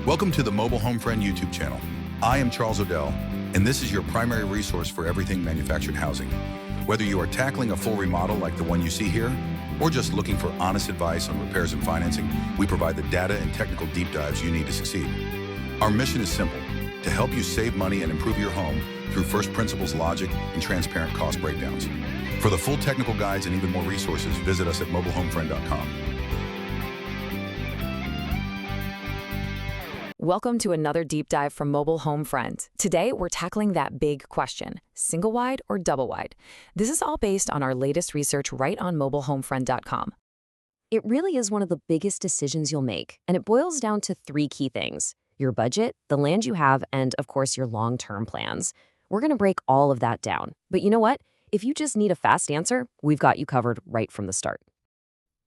Welcome to the Mobile Home Friend YouTube channel. I am Charles Odell, and this is your primary resource for everything manufactured housing. Whether you are tackling a full remodel like the one you see here, or just looking for honest advice on repairs and financing, we provide the data and technical deep dives you need to succeed. Our mission is simple: to help you save money and improve your home through first principles logic and transparent cost breakdowns. For the full technical guides and even more resources, visit us at mobilehomefriend.com. Welcome to another deep dive from Mobile Home Friend. Today, we're tackling that big question: single wide or double wide? This is all based on our latest research right on mobilehomefriend.com. It really is one of the biggest decisions you'll make, and it boils down to three key things: your budget, the land you have, and of course, your long-term plans. We're going to break all of that down. But you know what? If you just need a fast answer, we've got you covered right from the start.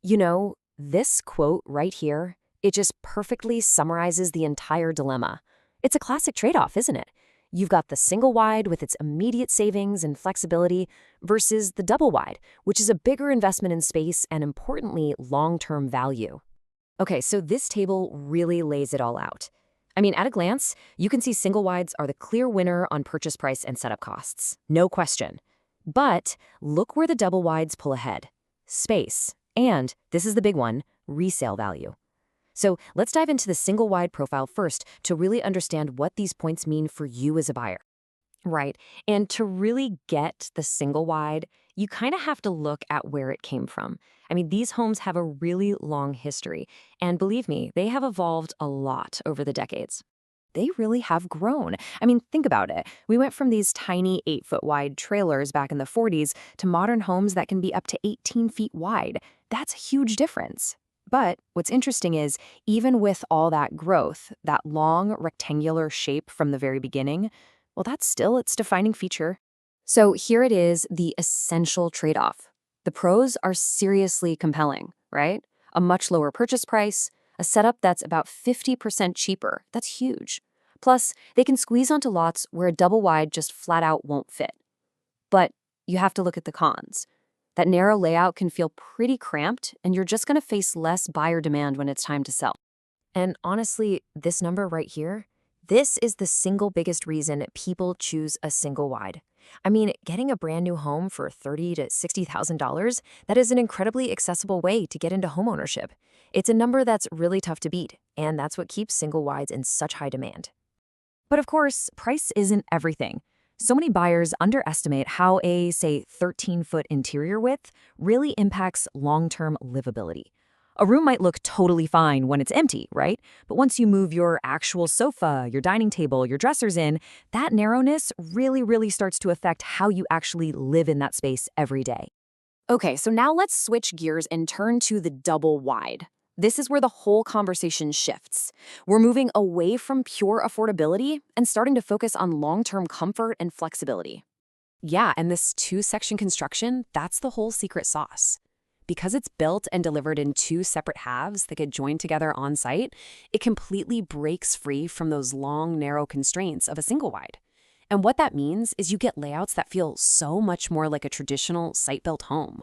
You know, this quote right here, it just perfectly summarizes the entire dilemma. It's a classic trade-off, isn't it? You've got the single wide with its immediate savings and flexibility versus the double wide, which is a bigger investment in space and, importantly, long-term value. Okay, so this table really lays it all out. I mean, at a glance, you can see single wides are the clear winner on purchase price and setup costs. No question. But look where the double wides pull ahead: space, and, this is the big one, resale value. So let's dive into the single wide profile first to really understand what these points mean for you as a buyer. Right, and to really get the single wide, you kind of have to look at where it came from. I mean, these homes have a really long history, and believe me, they have evolved a lot over the decades. They really have grown. I mean, think about it. We went from these tiny 8-foot wide trailers back in the 40s to modern homes that can be up to 18 feet wide. That's a huge difference. But what's interesting is, even with all that growth, that long rectangular shape from the very beginning, well, that's still its defining feature. So here it is, the essential trade-off. The pros are seriously compelling, right? A much lower purchase price, a setup that's about 50% cheaper. That's huge. Plus, they can squeeze onto lots where a double wide just flat out won't fit. But you have to look at the cons. That narrow layout can feel pretty cramped, and you're just going to face less buyer demand when it's time to sell. And honestly, this number right here, this is the single biggest reason people choose a single wide. I mean, getting a brand new home for $30,000 to $60,000, that is an incredibly accessible way to get into homeownership. It's a number that's really tough to beat, and that's what keeps single wides in such high demand. But of course, price isn't everything. So many buyers underestimate how a, say, 13-foot interior width really impacts long-term livability. A room might look totally fine when it's empty, right? But once you move your actual sofa, your dining table, your dressers in, that narrowness really starts to affect how you actually live in that space every day. Okay, so now let's switch gears and turn to the double wide. This is where the whole conversation shifts. We're moving away from pure affordability and starting to focus on long-term comfort and flexibility. Yeah, and this two-section construction, that's the whole secret sauce. Because it's built and delivered in two separate halves that get joined together on site, it completely breaks free from those long, narrow constraints of a single wide. And what that means is you get layouts that feel so much more like a traditional site-built home.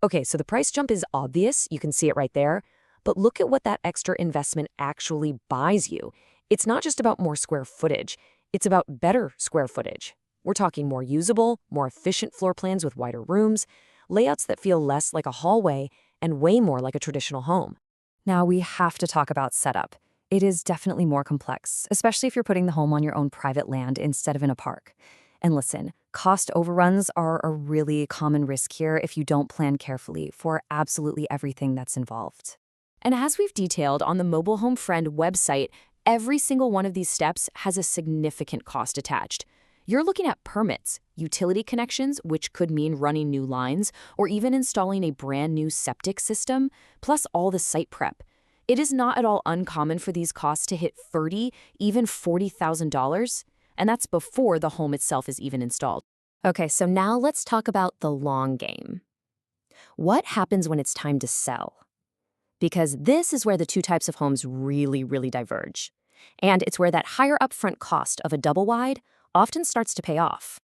Okay, so the price jump is obvious. You can see it right there. But look at what that extra investment actually buys you. It's not just about more square footage. It's about better square footage. We're talking more usable, more efficient floor plans with wider rooms, layouts that feel less like a hallway and way more like a traditional home. Now, we have to talk about setup. It is definitely more complex, especially if you're putting the home on your own private land instead of in a park. And listen, cost overruns are a really common risk here if you don't plan carefully for absolutely everything that's involved. And as we've detailed on the Mobile Home Friend website, every single one of these steps has a significant cost attached. You're looking at permits, utility connections, which could mean running new lines, or even installing a brand new septic system, plus all the site prep. It is not at all uncommon for these costs to hit $30,000, even $40,000, and that's before the home itself is even installed. Okay, so now let's talk about the long game. What happens when it's time to sell? Because this is where the two types of homes really diverge. And it's where that higher upfront cost of a double wide often starts to pay off.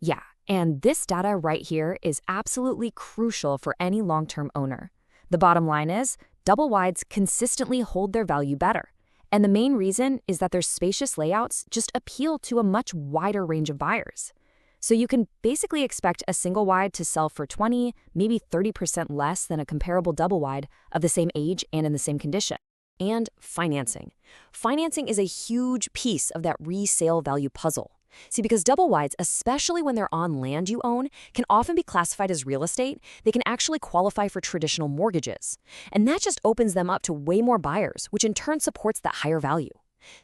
Yeah, and this data right here is absolutely crucial for any long-term owner. The bottom line is, double wides consistently hold their value better. And the main reason is that their spacious layouts just appeal to a much wider range of buyers. So you can basically expect a single wide to sell for 20, maybe 30% less than a comparable double wide of the same age and in the same condition. And financing. Financing is a huge piece of that resale value puzzle. See, because double wides, especially when they're on land you own, can often be classified as real estate, they can actually qualify for traditional mortgages. And that just opens them up to way more buyers, which in turn supports that higher value.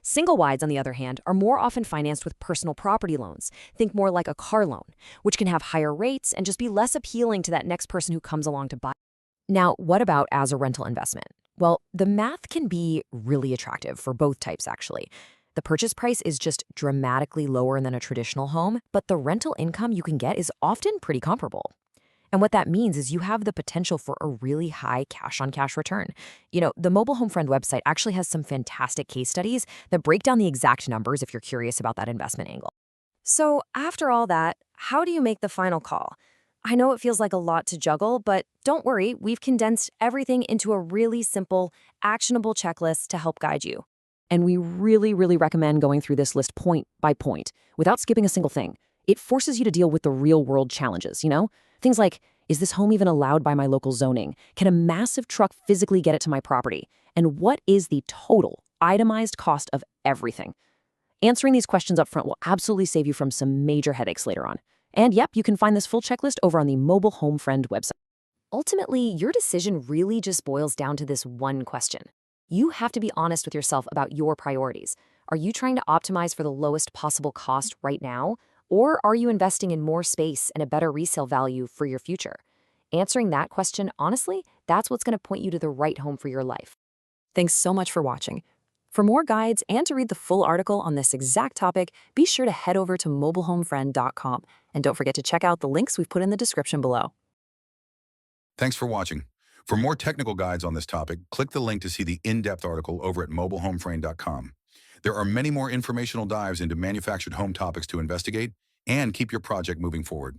Single wides, on the other hand, are more often financed with personal property loans. Think more like a car loan, which can have higher rates and just be less appealing to that next person who comes along to buy. Now, what about as a rental investment? Well, the math can be really attractive for both types, actually. The purchase price is just dramatically lower than a traditional home, but the rental income you can get is often pretty comparable. And what that means is you have the potential for a really high cash-on-cash return. The Mobile Home Friend website actually has some fantastic case studies that break down the exact numbers if you're curious about that investment angle. So after all that, how do you make the final call? I know it feels like a lot to juggle, but don't worry, we've condensed everything into a really simple, actionable checklist to help guide you. And we really, really recommend going through this list point by point, without skipping a single thing. It forces you to deal with the real-world challenges, Things like, is this home even allowed by my local zoning? Can a massive truck physically get it to my property? And what is the total, itemized cost of everything? Answering these questions up front will absolutely save you from some major headaches later on. And yep, you can find this full checklist over on the Mobile Home Friend website. Ultimately, your decision really just boils down to this one question. You have to be honest with yourself about your priorities. Are you trying to optimize for the lowest possible cost right now? Or are you investing in more space and a better resale value for your future? Answering that question honestly, that's what's going to point you to the right home for your life. Thanks so much for watching. For more guides and to read the full article on this exact topic, be sure to head over to mobilehomefriend.com. And don't forget to check out the links we've put in the description below. Thanks for watching. For more technical guides on this topic, click the link to see the in-depth article over at mobilehomeframe.com. There are many more informational dives into manufactured home topics to investigate and keep your project moving forward.